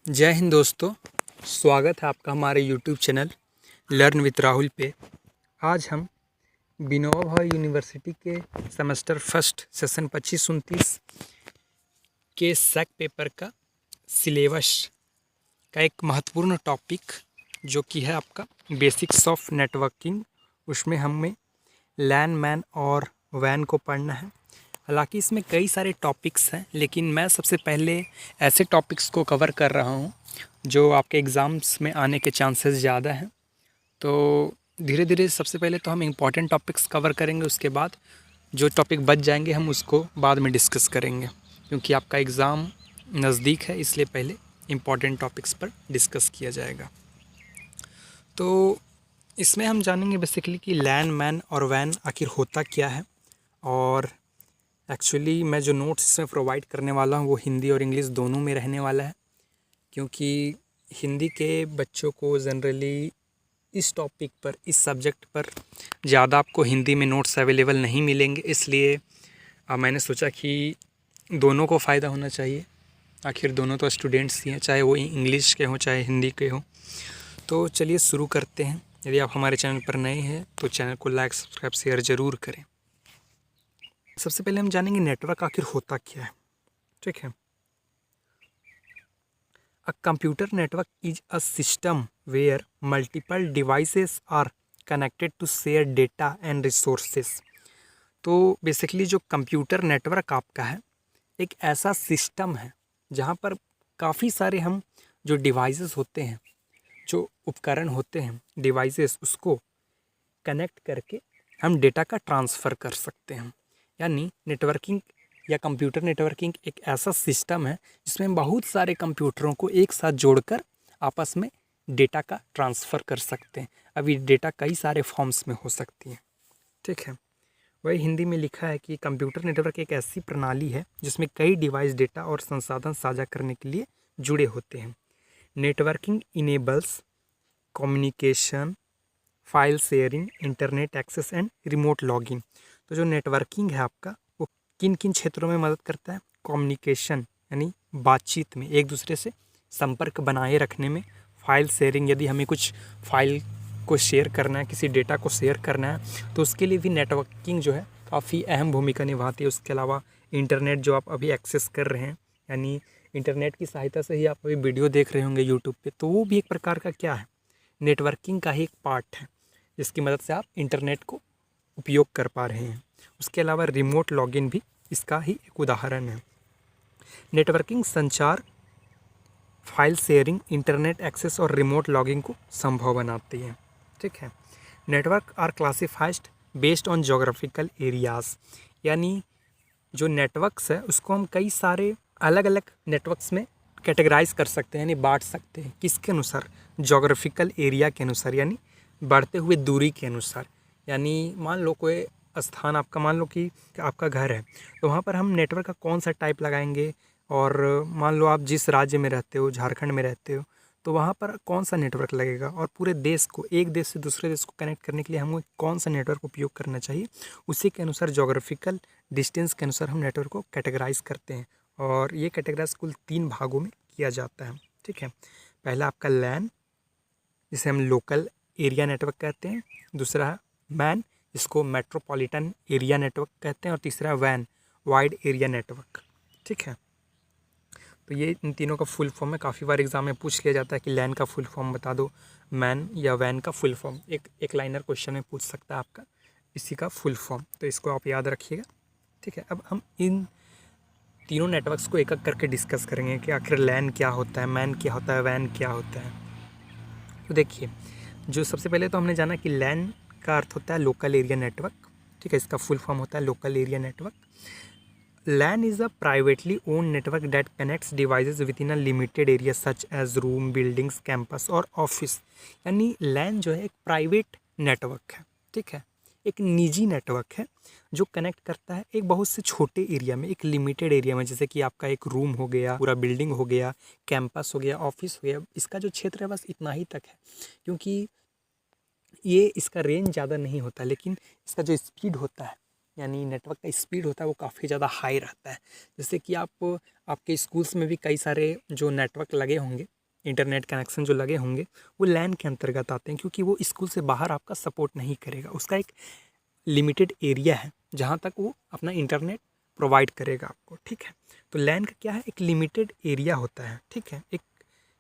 जय हिंद दोस्तों, स्वागत है आपका हमारे YouTube channel learn with Rahul पे। आज हम विनोबा भावे यूनिवर्सिटी के सेमेस्टर फर्स्ट सेशन 25-29 के सैक पेपर का सिलेबस का एक महत्वपूर्ण टॉपिक जो कि है आपका बेसिक्स ऑफ नेटवर्किंग, उसमें हमें लैन मैन और वैन को पढ़ना है। हालांकि इसमें कई सारे टॉपिक्स हैं, लेकिन मैं सबसे पहले ऐसे टॉपिक्स को कवर कर रहा हूं जो आपके एग्ज़ाम्स में आने के चांसेस ज़्यादा हैं। तो धीरे धीरे सबसे पहले तो हम इम्पॉर्टेंट टॉपिक्स कवर करेंगे, उसके बाद जो टॉपिक बच जाएंगे हम उसको बाद में डिस्कस करेंगे, क्योंकि आपका एग्ज़ाम नज़दीक है, इसलिए पहले इम्पॉर्टेंट टॉपिक्स पर डिस्कस किया जाएगा। तो इसमें हम जानेंगे बेसिकली कि लैन मैन और वैन आखिर होता क्या है। और एक्चुअली मैं जो नोट्स इसमें प्रोवाइड करने वाला हूँ वो हिंदी और इंग्लिश दोनों में रहने वाला है, क्योंकि हिंदी के बच्चों को जनरली इस टॉपिक पर, इस सब्जेक्ट पर ज़्यादा आपको हिंदी में नोट्स अवेलेबल नहीं मिलेंगे। इसलिए मैंने सोचा कि दोनों को फ़ायदा होना चाहिए। आखिर दोनों तो स्टूडेंट्स ही हैं, चाहे वो इंग्लिश के हों चाहे हिंदी के हों। तो चलिए शुरू करते हैं। यदि आप हमारे चैनल पर नए हैं तो चैनल को लाइक, सब्सक्राइब, शेयर ज़रूर करें। सबसे पहले हम जानेंगे नेटवर्क आखिर होता क्या है। ठीक है, a computer network is a system where multiple devices are connected to share data and resources. तो बेसिकली जो कंप्यूटर नेटवर्क आपका है एक ऐसा सिस्टम है जहाँ पर काफ़ी सारे हम जो डिवाइसेस होते हैं, जो उपकरण होते हैं, डिवाइसेस, उसको कनेक्ट करके हम डेटा का ट्रांसफ़र कर सकते हैं। यानी नेटवर्किंग या कंप्यूटर नेटवर्किंग एक ऐसा सिस्टम है जिसमें हम बहुत सारे कंप्यूटरों को एक साथ जोड़कर आपस में डेटा का ट्रांसफ़र कर सकते हैं। अभी डेटा कई सारे फॉर्म्स में हो सकती है। ठीक है, वही हिंदी में लिखा है कि कंप्यूटर नेटवर्क एक ऐसी प्रणाली है जिसमें कई डिवाइस डेटा और संसाधन साझा करने के लिए जुड़े होते हैं। Networking enables communication, file sharing, internet access and remote logging. तो जो नेटवर्किंग है आपका वो किन किन क्षेत्रों में मदद करता है? कम्युनिकेशन यानी बातचीत में, एक दूसरे से संपर्क बनाए रखने में। फाइल शेयरिंग, यदि हमें कुछ फाइल को शेयर करना है, किसी डेटा को शेयर करना है, तो उसके लिए भी नेटवर्किंग जो है काफ़ी अहम भूमिका निभाती है। उसके अलावा इंटरनेट जो आप अभी एक्सेस कर रहे हैं, यानी इंटरनेट की सहायता से ही आप अभी वीडियो देख रहे होंगे यूट्यूब पे, तो वो भी एक प्रकार का क्या है? नेटवर्किंग का ही एक पार्ट है, जिसकी मदद से आप इंटरनेट को उपयोग कर पा रहे हैं। उसके अलावा रिमोट लॉगिन भी इसका ही एक उदाहरण है। नेटवर्किंग संचार, फाइल शेयरिंग, इंटरनेट एक्सेस और रिमोट लॉगिंग को संभव बनाती है। ठीक है, network are classified based on geographical areas. यानी जो नेटवर्क्स है उसको हम कई सारे अलग अलग नेटवर्क्स में कैटेगराइज कर सकते हैं, यानी बांट सकते हैं। किसके अनुसार? जोग्राफिकल एरिया के अनुसार, यानी बढ़ते हुए दूरी के अनुसार। यानी मान लो कोई स्थान आपका, मान लो कि आपका घर है, तो वहाँ पर हम नेटवर्क का कौन सा टाइप लगाएंगे। और मान लो आप जिस राज्य में रहते हो, झारखंड में रहते हो, तो वहाँ पर कौन सा नेटवर्क लगेगा। और पूरे देश को, एक देश से दूसरे देश को कनेक्ट करने के लिए हमें कौन सा नेटवर्क उपयोग करना चाहिए, उसी के अनुसार जोग्राफिकल डिस्टेंस के अनुसार हम नेटवर्क को कैटेगराइज करते हैं। और ये कैटेगराइज कुल 3 भागों में किया जाता है। ठीक है, पहला आपका लैन, जिसे हम लोकल एरिया नेटवर्क कहते हैं। दूसरा है मैन, इसको मेट्रोपॉलिटन एरिया नेटवर्क कहते हैं। और तीसरा है वैन, वाइड एरिया नेटवर्क। ठीक है, तो ये इन तीनों का फुल फॉर्म है। काफ़ी बार एग्जाम में पूछ लिया जाता है कि लैन का फुल फॉर्म बता दो, मैन या वैन का फुल फॉर्म। एक लाइनर क्वेश्चन में पूछ सकता है आपका इसी का फुल फॉर्म, तो इसको आप याद रखिएगा। ठीक है, अब हम इन तीनों नेटवर्क्स को एक एक करके डिस्कस करेंगे कि आखिर लैन क्या होता है, मैन क्या होता है, वैन क्या होता है। तो देखिए, जो सबसे पहले तो हमने जाना कि लैन का अर्थ होता है लोकल एरिया नेटवर्क। ठीक है, इसका फुल फॉर्म होता है local area network. LAN is a privately owned network that connects devices within a limited area such as room, buildings, campus और ऑफिस। यानी LAN जो है एक प्राइवेट नेटवर्क है। ठीक है, एक निजी नेटवर्क है जो कनेक्ट करता है एक बहुत से छोटे एरिया में, एक लिमिटेड एरिया में, जैसे कि आपका एक रूम हो गया, पूरा बिल्डिंग हो गया, कैंपस हो गया, ऑफिस हो गया। इसका जो क्षेत्र है बस इतना ही तक है, क्योंकि ये इसका रेंज ज़्यादा नहीं होता, लेकिन इसका जो स्पीड होता है, यानी नेटवर्क का स्पीड होता है, वो काफ़ी ज़्यादा हाई रहता है। जैसे कि आपके स्कूल्स में भी कई सारे जो नेटवर्क लगे होंगे, इंटरनेट कनेक्शन जो लगे होंगे वो लैन के अंतर्गत आते हैं, क्योंकि वो स्कूल से बाहर आपका सपोर्ट नहीं करेगा। उसका एक लिमिटेड एरिया है जहाँ तक वो अपना इंटरनेट प्रोवाइड करेगा आपको, ठीक है। तो लैन का क्या है, एक लिमिटेड एरिया होता है, ठीक है, एक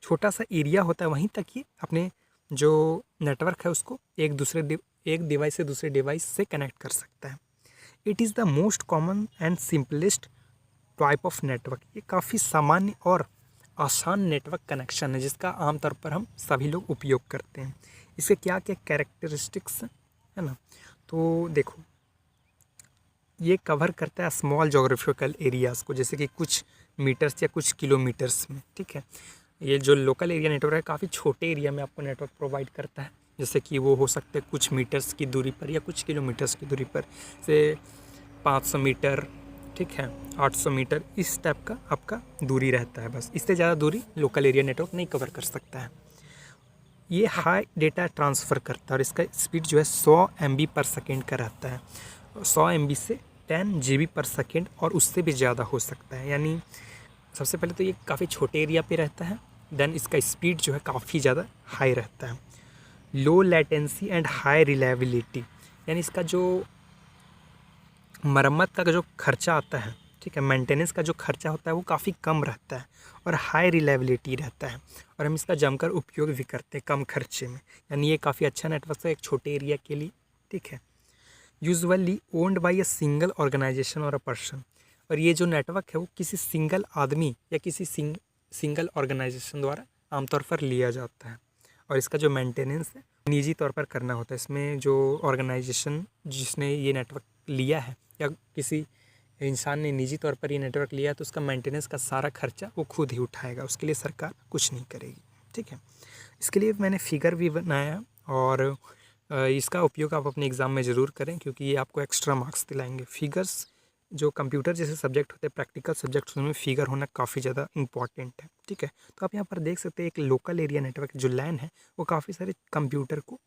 छोटा सा एरिया होता है, वहीं तक ये अपने जो नेटवर्क है उसको एक डिवाइस से दूसरे डिवाइस से कनेक्ट कर सकता है। It is the most common and simplest type of network. ये काफ़ी सामान्य और आसान नेटवर्क कनेक्शन है जिसका आमतौर पर हम सभी लोग उपयोग करते हैं। इसके क्या क्या कैरेक्टरिस्टिक्स है ना, तो देखो ये कवर करता है स्मॉल जोग्राफिकल एरियाज़ को, जैसे कि कुछ मीटर्स या कुछ किलोमीटर्स में, ठीक है। ये जो लोकल एरिया नेटवर्क है काफ़ी छोटे एरिया में आपको नेटवर्क प्रोवाइड करता है, जैसे कि वो हो सकते हैं कुछ मीटर्स की दूरी पर या कुछ किलोमीटर्स की दूरी पर, से 500 मीटर, ठीक है, 800 मीटर, इस टाइप का आपका दूरी रहता है। बस इससे ज़्यादा दूरी लोकल एरिया नेटवर्क नहीं कवर कर सकता है। ये हाई डेटा ट्रांसफ़र करता है और इसका स्पीड जो है 100 MB पर सेकेंड का रहता है। 100 MB से 10 GB पर सेकेंड और उससे भी ज़्यादा हो सकता है। यानी सबसे पहले तो ये काफ़ी छोटे एरिया पे रहता है, देन इसका स्पीड जो है काफ़ी ज़्यादा हाई रहता है। Low latency and high reliability, यानी इसका जो मरम्मत का जो खर्चा आता है, ठीक है, मेंटेनेंस का जो खर्चा होता है वो काफ़ी कम रहता है और हाई रिलायबिलिटी रहता है, और हम इसका जमकर उपयोग भी करते हैं कम खर्चे में। यानी ये काफ़ी अच्छा नेटवर्क है एक छोटे एरिया के लिए, ठीक है। Usually owned by a single organisation और अ पर्सन, और ये जो नेटवर्क है वो किसी सिंगल आदमी या किसी सिंगल ऑर्गेनाइजेशन द्वारा आमतौर पर लिया जाता है, और इसका जो मेंटेनेंस है निजी तौर पर करना होता है। इसमें जो ऑर्गेनाइजेशन जिसने ये नेटवर्क लिया है या किसी इंसान ने निजी तौर पर ये नेटवर्क लिया है तो उसका मेंटेनेंस का सारा खर्चा वो खुद ही उठाएगा, उसके लिए सरकार कुछ नहीं करेगी, ठीक है। इसके लिए मैंने फिगर भी बनाया, और इसका उपयोग आप अपने एग्ज़ाम में ज़रूर करें, क्योंकि ये आपको एक्स्ट्रा मार्क्स दिलाएंगे। फिगर्स जो कंप्यूटर जैसे सब्जेक्ट होते हैं, प्रैक्टिकल सब्जेक्ट्स, उनमें फिगर होना काफ़ी ज़्यादा इंपॉर्टेंट है, ठीक है। तो आप यहाँ पर देख सकते हैं एक लोकल एरिया नेटवर्क जो लैन है वो काफ़ी सारे कंप्यूटर को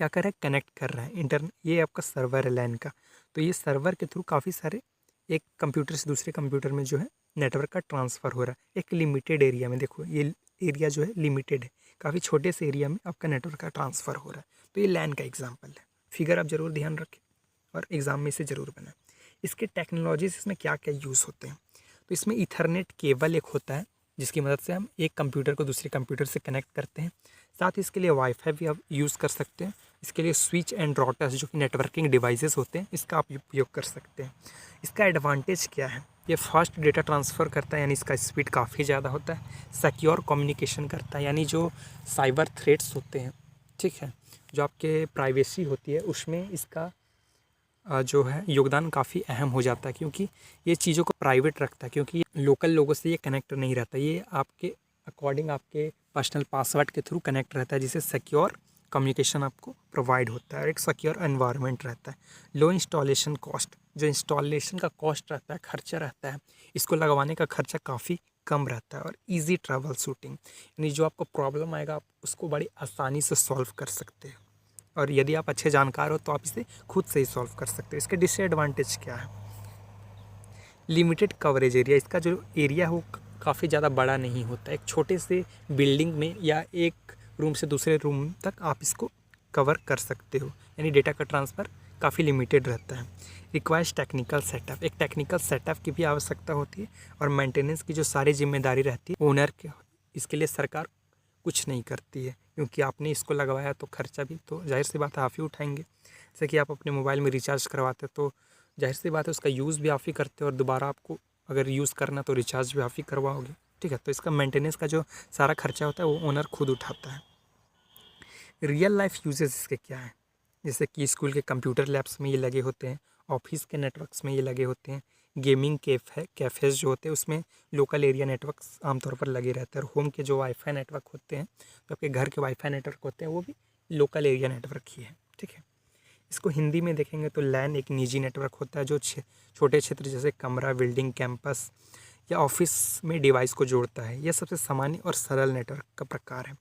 क्या कर रहा है, कनेक्ट कर रहा है। ये आपका सर्वर है लैन का, तो ये सर्वर के थ्रू काफ़ी सारे एक कंप्यूटर से दूसरे कंप्यूटर में जो है नेटवर्क का ट्रांसफ़र हो रहा है एक लिमिटेड एरिया में। देखो ये एरिया जो है लिमिटेड है, काफ़ी छोटे से एरिया में आपका नेटवर्क का ट्रांसफ़र हो रहा है। तो ये लैन का एग्जाम्पल है। फिगर आप ज़रूर ध्यान रखें और एग्ज़ाम में इसे ज़रूर बनाएं। इसके टेक्नोलॉजीज इसमें क्या क्या यूज़ होते हैं, तो इसमें ईथरनेट केबल एक होता है जिसकी मदद से हम एक कंप्यूटर को दूसरे कंप्यूटर से कनेक्ट करते हैं। साथ ही इसके लिए वाईफाई भी आप यूज़ कर सकते हैं। इसके लिए स्विच एंड राउटर्स जो कि नेटवर्किंग डिवाइसेस होते हैं इसका आप उपयोग कर सकते हैं। इसका एडवांटेज क्या है, ये फास्ट डेटा ट्रांसफ़र करता है, यानी इसका स्पीड काफ़ी ज़्यादा होता है। सिक्योर कम्युनिकेशन करता है, यानी जो साइबर थ्रेट्स होते हैं, ठीक है, जो आपके प्राइवेसी होती है उसमें इसका जो है योगदान काफ़ी अहम हो जाता है, क्योंकि ये चीज़ों को प्राइवेट रखता है, क्योंकि लोकल लोगों से ये कनेक्ट नहीं रहता, ये आपके अकॉर्डिंग आपके पर्सनल पासवर्ड के थ्रू कनेक्ट रहता है, जिससे सिक्योर कम्युनिकेशन आपको प्रोवाइड होता है और एक सिक्योर एनवायरनमेंट रहता है। लो इंस्टॉलेशन कॉस्ट, जो इंस्टॉलेशन का कॉस्ट रहता है, खर्चा रहता है, इसको लगवाने का खर्चा काफ़ी कम रहता है। और इजी ट्रैवल शूटिंग, यानी जो आपको प्रॉब्लम आएगा आप उसको बड़ी आसानी से सॉल्व कर सकते हो, और यदि आप अच्छे जानकार हो तो आप इसे खुद से ही सॉल्व कर सकते हो। इसके डिसएडवांटेज क्या है, लिमिटेड कवरेज एरिया, इसका जो एरिया है वो काफ़ी ज़्यादा बड़ा नहीं होता। एक छोटे से बिल्डिंग में या एक रूम से दूसरे रूम तक आप इसको कवर कर सकते हो, यानी डेटा का ट्रांसफ़र काफ़ी लिमिटेड रहता है। रिक्वायर्स टेक्निकल सेटअप, एक टेक्निकल सेटअप की भी आवश्यकता होती है, और मेंटेनेंस की जो सारी जिम्मेदारी रहती है ओनर के, इसके लिए सरकार कुछ नहीं करती है, क्योंकि आपने इसको लगवाया तो खर्चा भी तो जाहिर सी बात है आप ही उठाएंगे। जैसे कि आप अपने मोबाइल में रिचार्ज करवाते तो जाहिर सी बात है उसका यूज़ भी आप ही करते हो, और दोबारा आपको अगर यूज़ करना तो रिचार्ज भी आप ही करवाओगे, ठीक है। तो इसका मेंटेनेंस का जो सारा खर्चा होता है वो ओनर खुद उठाता है। रियल लाइफ यूजेस इसके क्या है, जैसे कि स्कूल के कंप्यूटर लैब्स में ये लगे होते हैं, ऑफिस के नेटवर्क्स में ये लगे होते हैं, गेमिंग कैफ़ेज़ जो होते हैं उसमें लोकल एरिया नेटवर्क्स आमतौर पर लगे रहते हैं, और होम के जो वाईफाई नेटवर्क होते हैं, तो आपके घर के वाईफाई नेटवर्क होते हैं वो भी लोकल एरिया नेटवर्क ही है, ठीक है। इसको हिंदी में देखेंगे तो लैन एक निजी नेटवर्क होता है जो छोटे क्षेत्र जैसे कमरा, बिल्डिंग, कैंपस या ऑफिस में डिवाइस को जोड़ता है। यह सबसे सामान्य और सरल नेटवर्क का प्रकार है।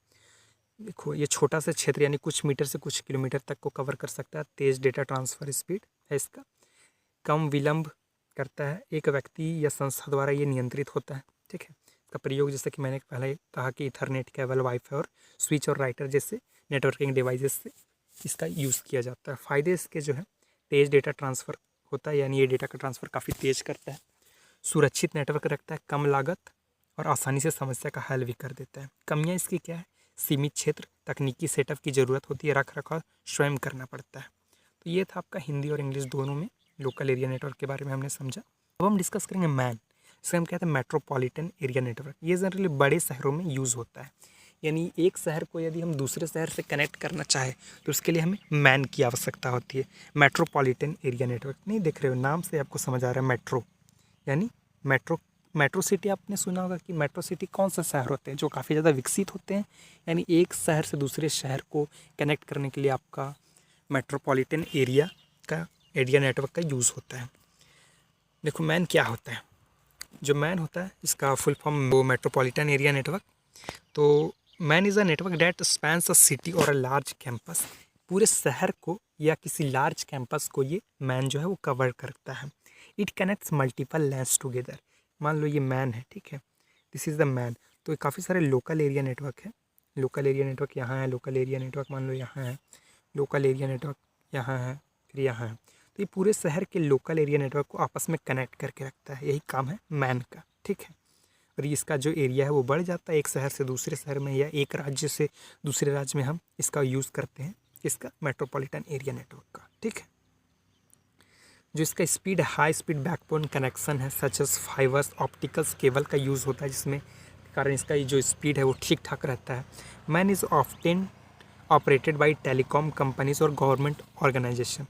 देखो ये छोटा सा क्षेत्र यानी कुछ मीटर से कुछ किलोमीटर तक को कवर कर सकता है। तेज़ डेटा ट्रांसफ़र स्पीड है इसका, कम विलंब करता है, एक व्यक्ति या संस्था द्वारा ये नियंत्रित होता है, ठीक है। इसका प्रयोग जैसे कि मैंने पहले कहा कि इथरनेट, केबल, वाईफाई और स्विच और राइटर जैसे नेटवर्किंग डिवाइसेस से इसका यूज़ किया जाता है। फ़ायदे इसके जो है, तेज़ डेटा ट्रांसफ़र होता है, यानी ये डेटा का ट्रांसफ़र काफ़ी तेज़ करता है। सुरक्षित नेटवर्क रखता है, कम लागत और आसानी से समस्या का हल भी कर देता है। कमियाँ इसकी क्या है? सीमित क्षेत्र, तकनीकी सेटअप की ज़रूरत होती है, रख रखाव स्वयं करना पड़ता है। तो ये था आपका हिंदी और इंग्लिश दोनों में लोकल एरिया नेटवर्क के बारे में हमने समझा। अब हम डिस्कस करेंगे मैन, जिसे हम कहते हैं मेट्रोपॉलिटन एरिया नेटवर्क। ये जनरली बड़े शहरों में यूज़ होता है, यानी एक शहर को यदि हम दूसरे शहर से कनेक्ट करना चाहें तो उसके लिए हमें मैन की आवश्यकता होती है। मेट्रोपॉलिटन एरिया नेटवर्क, नहीं देख रहे हो, नाम से आपको समझ आ रहा है मेट्रो, यानी मेट्रो सिटी। आपने सुना होगा कि मेट्रो सिटी कौन सा शहर होते हैं जो काफ़ी ज़्यादा विकसित होते हैं, यानी एक शहर से दूसरे शहर को कनेक्ट करने के लिए आपका मेट्रोपॉलिटन एरिया नेटवर्क का यूज़ होता है। देखो मैन क्या होता है। जो मैन होता है इसका फुल फॉर्म वो मेट्रोपॉलिटन एरिया नेटवर्क। तो MAN is a network that spans a city और अ लार्ज कैंपस। पूरे शहर को या किसी लार्ज कैंपस को ये मैन जो है वो कवर करता है। It connects multiple lands together. मान लो ये मैन है, ठीक है, दिस इज़ द मैन। तो काफ़ी सारे लोकल एरिया नेटवर्क है। लोकल एरिया नेटवर्क यहाँ है, लोकल एरिया नेटवर्क मान लो यहाँ है, लोकल एरिया नेटवर्क यहाँ है, फिर यहाँ है। तो ये पूरे शहर के लोकल एरिया नेटवर्क को आपस में कनेक्ट करके रखता है, यही काम है मैन का, ठीक है। और इसका जो एरिया है वो बढ़ जाता है एक शहर से दूसरे शहर में, या एक राज्य से दूसरे राज्य में हम इसका यूज़ करते हैं, इसका मेट्रोपॉलिटन एरिया नेटवर्क का, ठीक है। जो इसका speed, high speed backbone connection है, such as fibres opticals cable का यूज़ होता है, जिसमें कारण इसका जो स्पीड है वो ठीक ठाक रहता है। Man is often operated by telecom companies और गवर्नमेंट ऑर्गेनाइजेशन।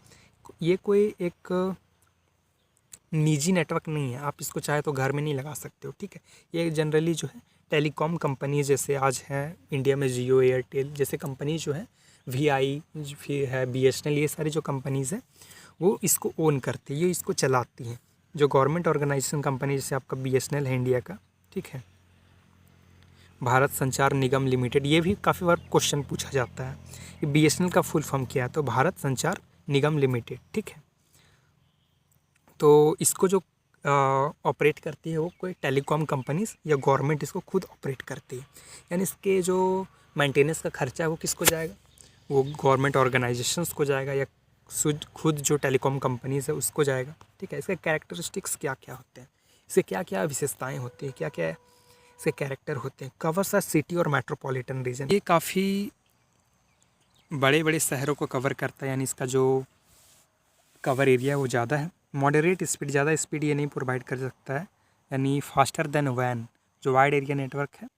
ये कोई एक निजी नेटवर्क नहीं है, आप इसको चाहे तो घर में नहीं लगा सकते हो, ठीक है। ये जनरली जो है टेलीकॉम कंपनी, जैसे आज है इंडिया में जियो, एयरटेल जैसे कंपनी जो है, वीआई फिर है, बीएसएनएल, ये सारी जो कंपनीज़ हैं वो इसको ओन करती है, ये इसको चलाती हैं। जो गवर्नमेंट ऑर्गेनाइजेशन कंपनी जैसे आपका बीएसएनएल है इंडिया का, ठीक है, भारत संचार निगम लिमिटेड, ये भी काफ़ी बार क्वेश्चन पूछा जाता है कि बीएसएनएल का फुल फॉर्म क्या है, तो भारत संचार निगम लिमिटेड, ठीक है। तो इसको जो ऑपरेट करती है वो कोई टेलीकॉम कंपनीज या गवर्नमेंट इसको खुद ऑपरेट करती है, यानी इसके जो मेंटेनेंस का खर्चा है वो किसको जाएगा, वो गवर्नमेंट ऑर्गेनाइजेशंस को जाएगा, या खुद जो टेलीकॉम कंपनीज है उसको जाएगा, ठीक है। इसके कैरेक्टरिस्टिक्स क्या क्या होते हैं, इसके क्या क्या विशेषताएँ होती हैं, क्या क्या इसके कैरेक्टर होते हैं। कवर्स अ सिटी और मेट्रोपॉलिटन रीजन, ये काफ़ी बड़े बड़े शहरों को कवर करता है, यानी इसका जो कवर एरिया है वो ज़्यादा है। मॉडरेट स्पीड, ज़्यादा स्पीड ये नहीं प्रोवाइड कर सकता है, यानी फास्टर देन वैन, जो वाइड एरिया नेटवर्क है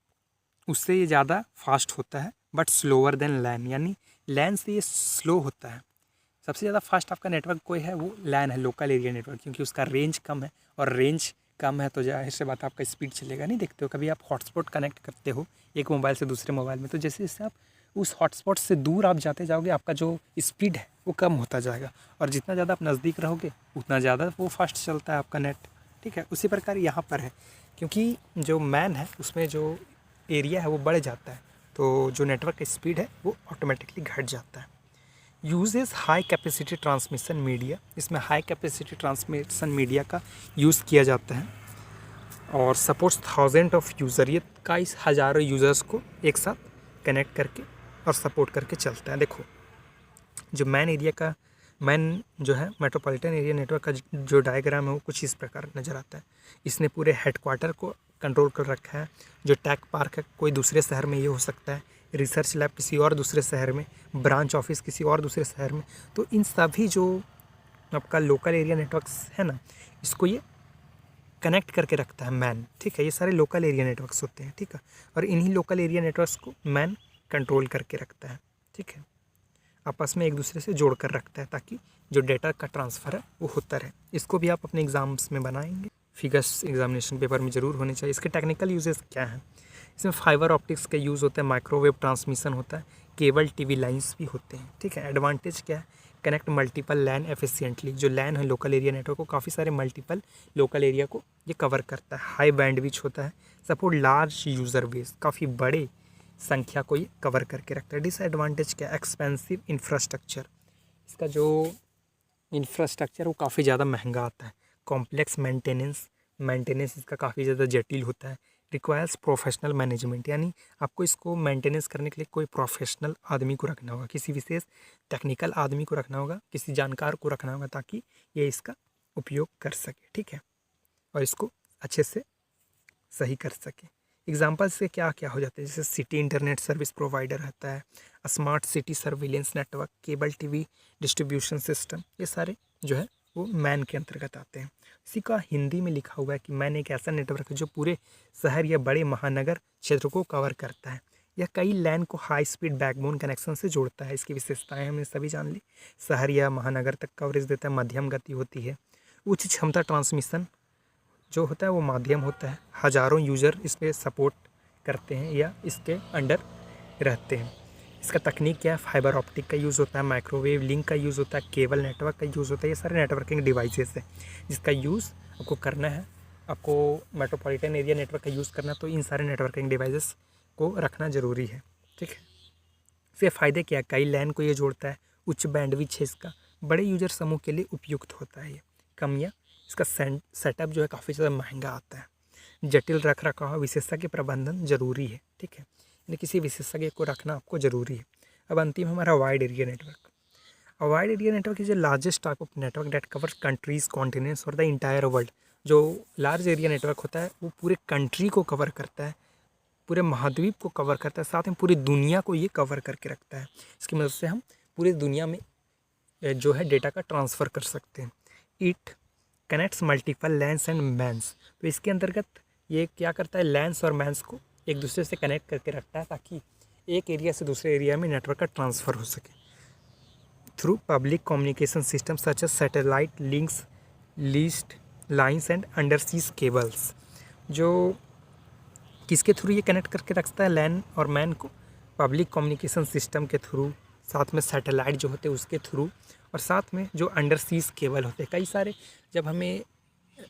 उससे ये ज़्यादा फास्ट होता है, बट स्लोअर देन लैन, यानी लैन से ये स्लो होता है। सबसे ज़्यादा फास्ट आपका नेटवर्क कोई है वो लैन है, लोकल एरिया नेटवर्क, क्योंकि उसका रेंज कम है, और रेंज कम है तो जाहिर सी बात आपका स्पीड चलेगा नहीं। देखते हो कभी आप हॉटस्पॉट कनेक्ट करते हो एक मोबाइल से दूसरे मोबाइल में, तो जैसे जैसे आप उस हॉटस्पॉट से दूर आप जाते जाओगे आपका जो स्पीड है वो कम होता जाएगा, और जितना ज़्यादा आप नज़दीक रहोगे उतना ज़्यादा वो फास्ट चलता है आपका नेट, ठीक है। उसी प्रकार यहाँ पर है, क्योंकि जो मैन है उसमें जो एरिया है वो बढ़ जाता है, तो जो नेटवर्क का स्पीड है वो ऑटोमेटिकली घट जाता है। Uses high capacity transmission media, इसमें हाई कैपेसिटी ट्रांसमिशन मीडिया का यूज़ किया जाता है, और सपोर्ट्स थाउजेंड ऑफ यूज़र, ये कई हज़ारों यूज़र्स को एक साथ कनेक्ट करके और सपोर्ट करके चलता है। देखो जो मैन जो है मेट्रोपॉलिटन एरिया नेटवर्क का जो डायग्राम है वो कुछ इस प्रकार नज़र आता है। इसने पूरे हेडक्वार्टर को कंट्रोल कर रखा है। जो टेक पार्क है कोई दूसरे शहर में ये हो सकता है, रिसर्च लैब किसी और दूसरे शहर में, ब्रांच ऑफिस किसी और दूसरे शहर में। तो इन सभी जो आपका लोकल एरिया नेटवर्क्स है ना, इसको ये कनेक्ट करके रखता है मैन, ठीक है। ये सारे लोकल एरिया नेटवर्क्स होते हैं, ठीक है, और इन्हीं लोकल एरिया नेटवर्क्स को मैन कंट्रोल करके रखता है, ठीक है, आपस में एक दूसरे से जोड़ कर रखता है ताकि जो डेटा का ट्रांसफ़र है वो होता रहे। इसको भी आप अपने एग्ज़ाम्स में बनाएंगे, फिगर्स एग्जामिनेशन पेपर में ज़रूर होने चाहिए। इसके टेक्निकल यूजेस क्या हैं, इसमें फाइबर ऑप्टिक्स का यूज़ होता है, माइक्रोवेव ट्रांसमिशन होता है, केबल टीवी लाइंस भी होते हैं, ठीक है। एडवांटेज क्या है, कनेक्ट मल्टीपल लैन एफिशिएंटली, जो लैन है लोकल एरिया नेटवर्क को काफ़ी सारे मल्टीपल लोकल एरिया को ये कवर करता है। हाई बैंडविड्थ होता है, सपोर्ट लार्ज यूज़र बेस, काफ़ी बड़े संख्या को ये कवर करके रखता है। डिसएडवांटेज क्या, एक्सपेंसिव इंफ्रास्ट्रक्चर, इसका जो इंफ्रास्ट्रक्चर वो काफ़ी ज़्यादा महंगा आता है। कॉम्प्लेक्स मेंटेनेंस इसका काफ़ी ज़्यादा जटिल होता है। रिक्वायर्स प्रोफेशनल मैनेजमेंट, यानी आपको इसको मेंटेनेंस करने के लिए कोई प्रोफेशनल आदमी को रखना होगा, किसी विशेष टेक्निकल आदमी को रखना होगा, किसी जानकार को रखना होगा ताकि ये इसका उपयोग कर सके, ठीक है, और इसको अच्छे से सही कर सके। एग्जाम्पल से क्या क्या हो जाता है, जैसे सिटी इंटरनेट सर्विस प्रोवाइडर रहता है, smart city surveillance network, cable TV distribution system, ये सारे जो है वो मैन के अंतर्गत आते हैं। इसी का हिंदी में लिखा हुआ है कि मैन एक ऐसा नेटवर्क है जो पूरे शहर या बड़े महानगर क्षेत्र को कवर करता है। यह कई लैन को हाई स्पीड बैकबोन कनेक्शन से जोड़ता है। इसकी विशेषताएं हमने सभी जान ली। शहर या महानगर तक कवरेज देता है, मध्यम गति होती है, उच्च क्षमता ट्रांसमिशन जो होता है वो माध्यम होता है, हज़ारों यूज़र इस पर सपोर्ट करते हैं या इसके अंडर रहते हैं। इसका तकनीक क्या है, फाइबर ऑप्टिक का यूज़ होता है, माइक्रोवेव लिंक का यूज़ होता है, केबल नेटवर्क का यूज़ होता है। ये सारे नेटवर्किंग डिवाइसेस हैं जिसका यूज़ आपको करना है। आपको मेट्रोपॉलिटन एरिया नेटवर्क का यूज़ करना है तो इन सारे नेटवर्किंग डिवाइसेस को रखना ज़रूरी है, ठीक है। इसके फ़ायदे क्या है, कई लैन को ये जोड़ता है, उच्च बैंडविड्थ है इसका, बड़े यूजर समूह के लिए उपयुक्त होता है ये। कमियाँ, इसका सेटअप जो है काफ़ी ज़्यादा महंगा आता है, जटिल रख रखाव, विशेषज्ञ प्रबंधन जरूरी है, ठीक है, यानी किसी विशेषज्ञ को रखना आपको ज़रूरी है। अब अंतिम हमारा wide area network. Wide area network is the largest type of network that covers countries, continents और द इंटायर वर्ल्ड। जो लार्ज एरिया नेटवर्क होता है वो पूरे कंट्री को कवर करता है, पूरे महाद्वीप को कवर करता है, साथ में पूरी दुनिया को ये कवर करके रखता है। इसकी मदद से हम पूरी दुनिया में जो है डेटा का ट्रांसफ़र कर सकते हैं। It connects multiple LANs and MANs. तो इसके अंतर्गत ये क्या करता है, लैंड्स और मैन्स को एक दूसरे से कनेक्ट करके रखता है ताकि एक एरिया से दूसरे एरिया में नेटवर्क का ट्रांसफ़र हो सके। Through public communication system such as satellite links, least lines and undersea cables. जो किसके थ्रू ये कनेक्ट करके रखता है लैन और मैन को, पब्लिक कम्युनिकेशन सिस्टम के थ्रू, साथ में सैटेलाइट जो होते हैं उसके थ्रू, और साथ में जो अंडर सीज केबल होते हैं। कई सारे जब हमें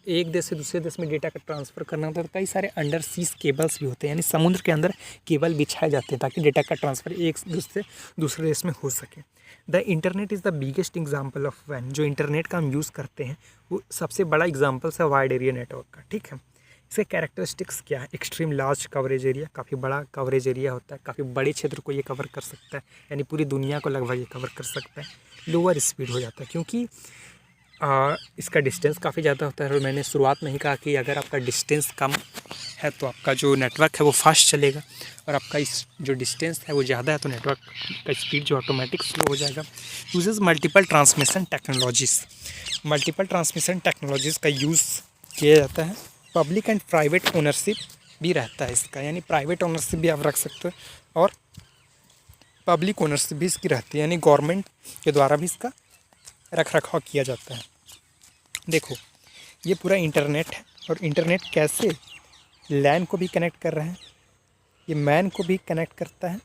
एक देश से दूसरे देश में डेटा का ट्रांसफ़र करना होता है तो कई सारे अंडर सीज केबल्स भी होते हैं, यानी समुद्र के अंदर केबल बिछाए जाते हैं ताकि डेटा का ट्रांसफ़र एक देश से दूसरे देश में हो सके। The internet is the biggest example of वैन। जो इंटरनेट का हम यूज़ करते हैं वो सबसे बड़ा एग्जाम्पल्स है वाइड एरिया नेटवर्क का, ठीक है। इसके कैरेक्टरिस्टिक्स क्या है, एक्सट्रीम लार्ज कवरेज एरिया, काफ़ी बड़ा कवरेज एरिया होता है, काफ़ी बड़े क्षेत्र को ये कवर कर सकता है, यानी पूरी दुनिया को लगभग ये कवर कर सकता है। लोअर स्पीड हो जाता है क्योंकि इसका डिस्टेंस काफ़ी ज़्यादा होता है, और मैंने शुरुआत में ही कहा कि अगर आपका डिस्टेंस कम है तो आपका जो नेटवर्क है वो फास्ट चलेगा, और आपका इस जो डिस्टेंस है वो ज़्यादा है तो नेटवर्क का स्पीड जो ऑटोमेटिक स्लो हो जाएगा। Uses multiple transmission technologies. Multiple transmission technologies का यूज़ किया जाता है। पब्लिक एंड प्राइवेट ओनरशिप भी रहता है इसका, यानी प्राइवेट ओनरशिप भी आप रख सकते हो और पब्लिक ओनरशिप भी इसकी रहती है, यानी गवर्नमेंट के द्वारा भी इसका रख रखाव किया जाता है। देखो ये पूरा इंटरनेट है, और इंटरनेट कैसे लैन को भी कनेक्ट कर रहे हैं, ये मैन को भी कनेक्ट करता है।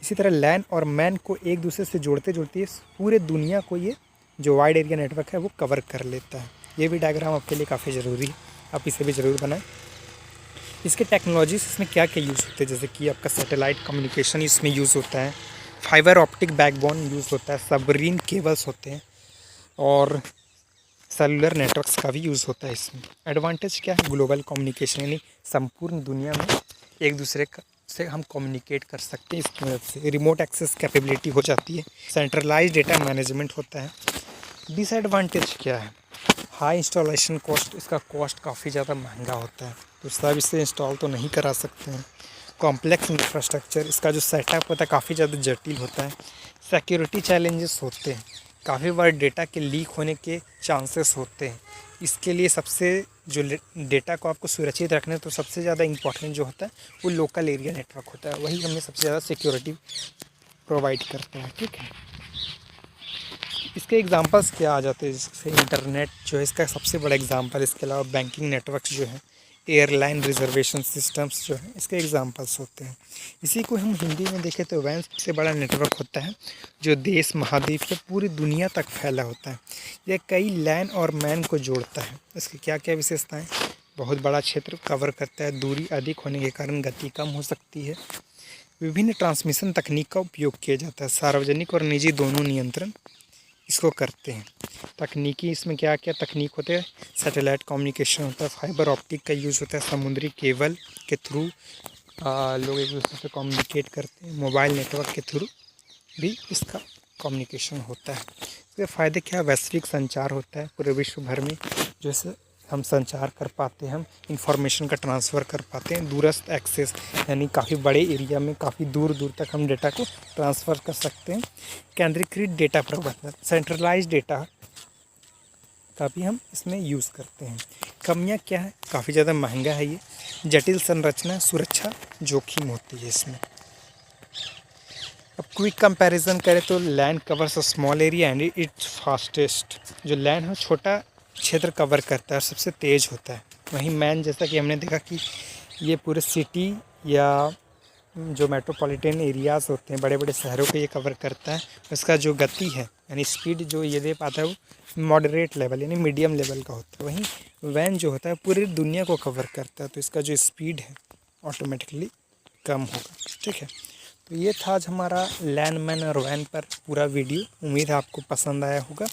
इसी तरह लैन और मैन को एक दूसरे से जोड़ते जोड़ते पूरे दुनिया को ये जो वाइड एरिया नेटवर्क है वो कवर कर लेता है। ये भी डायग्राम आपके लिए काफ़ी ज़रूरी है, आप इसे भी ज़रूर बनाएं। इसके टेक्नोलॉजीज इसमें क्या क्या यूज़ होते हैं, जैसे कि आपका सैटेलाइट कम्युनिकेशन इसमें यूज़ होता है, फाइबर ऑप्टिक बैकबोन यूज़ होता है, सबमरीन केबल्स होते हैं, और सेलुलर नेटवर्क्स का भी यूज़ होता है इसमें। एडवांटेज क्या है, ग्लोबल कम्युनिकेशन, यानी संपूर्ण दुनिया में एक दूसरे से हम कम्युनिकेट कर सकते हैं इसकी मदद से। रिमोट एक्सेस कैपेबिलिटी हो जाती है, सेंट्रलाइज डेटा मैनेजमेंट होता है। डिसएडवांटेज क्या है, हाई इंस्टॉलेशन कॉस्ट, इसका कॉस्ट काफ़ी ज़्यादा महंगा होता है तो सब इसे इंस्टॉल तो नहीं करा सकते हैं। कॉम्प्लेक्स इंफ्रास्ट्रक्चर, इसका जो सेटअप होता है काफ़ी ज़्यादा जटिल होता है। सिक्योरिटी चैलेंजेस होते हैं, काफ़ी बार डेटा के लीक होने के चांसेस होते हैं। इसके लिए सबसे जो डेटा को आपको सुरक्षित रखना है तो सबसे ज़्यादा इंपॉर्टेंट जो होता है वो लोकल एरिया नेटवर्क होता है, वही हमें सबसे ज़्यादा सिक्योरिटी प्रोवाइड करता है, ठीक है। इसके एग्जांपल्स क्या आ जाते हैं, जैसे इंटरनेट जो है इसका सबसे बड़ा एग्जांपल, इसके अलावा बैंकिंग नेटवर्क्स जो है, एयरलाइन रिजर्वेशन सिस्टम्स जो है इसके एग्जांपल्स होते हैं। इसी को हम हिंदी में देखें तो वैन सबसे बड़ा नेटवर्क होता है जो देश, महाद्वीप या पूरी दुनिया तक फैला होता है। यह कई लैन और मैन को जोड़ता है। इसकी क्या क्या विशेषताएँ, बहुत बड़ा क्षेत्र कवर करता है, दूरी अधिक होने के कारण गति कम हो सकती है, विभिन्न ट्रांसमिशन तकनीक का उपयोग किया जाता है, सार्वजनिक और निजी दोनों नियंत्रण इसको करते हैं। तकनीकी इसमें क्या क्या तकनीक होते हैं, सैटेलाइट कम्युनिकेशन होता है, फाइबर ऑप्टिक का यूज़ होता है, समुद्री केबल के थ्रू लोग एक दूसरे से कम्युनिकेट करते हैं, मोबाइल नेटवर्क के थ्रू भी इसका कम्युनिकेशन होता है। इसके फ़ायदे क्या, वैश्विक संचार होता है पूरे विश्व भर में, जैसे हम संचार कर पाते हैं, हम इंफॉर्मेशन का ट्रांसफ़र कर पाते हैं, दूरस्थ एक्सेस यानी काफ़ी बड़े एरिया में काफ़ी दूर दूर तक हम डेटा को ट्रांसफ़र कर सकते हैं। केंद्रीकृत डेटा प्रबंधन, सेंट्रलाइज डेटा का भी हम इसमें यूज़ करते हैं। कमियां क्या है, काफ़ी ज़्यादा महंगा है ये, जटिल संरचना, सुरक्षा जोखिम होती है इसमें। अब क्विक कंपैरिजन करें तो land covers a small area and it's fastest. जो लैंड है छोटा क्षेत्र कवर करता है और सबसे तेज़ होता है। वहीं मैन, जैसा कि हमने देखा कि ये पूरे सिटी या जो मेट्रोपॉलिटन एरियाज़ होते हैं, बड़े बड़े शहरों को ये कवर करता है। उसका जो गति है यानी स्पीड जो ये दे पाता है वो मॉडरेट लेवल यानी मीडियम लेवल का होता है। वहीं वैन जो होता है पूरी दुनिया को कवर करता है, तो इसका जो स्पीड है ऑटोमेटिकली कम होगा। ठीक है, तो ये था आज हमारा लैंडमैन और वैन पर पूरा वीडियो। उम्मीद है आपको पसंद आया होगा,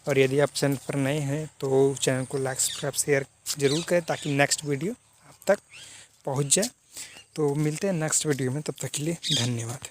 और यदि आप चैनल पर नए हैं तो चैनल को लाइक सब्सक्राइब शेयर ज़रूर करें ताकि नेक्स्ट वीडियो आप तक पहुंच जाए। तो मिलते हैं नेक्स्ट वीडियो में, तब तक के लिए धन्यवाद।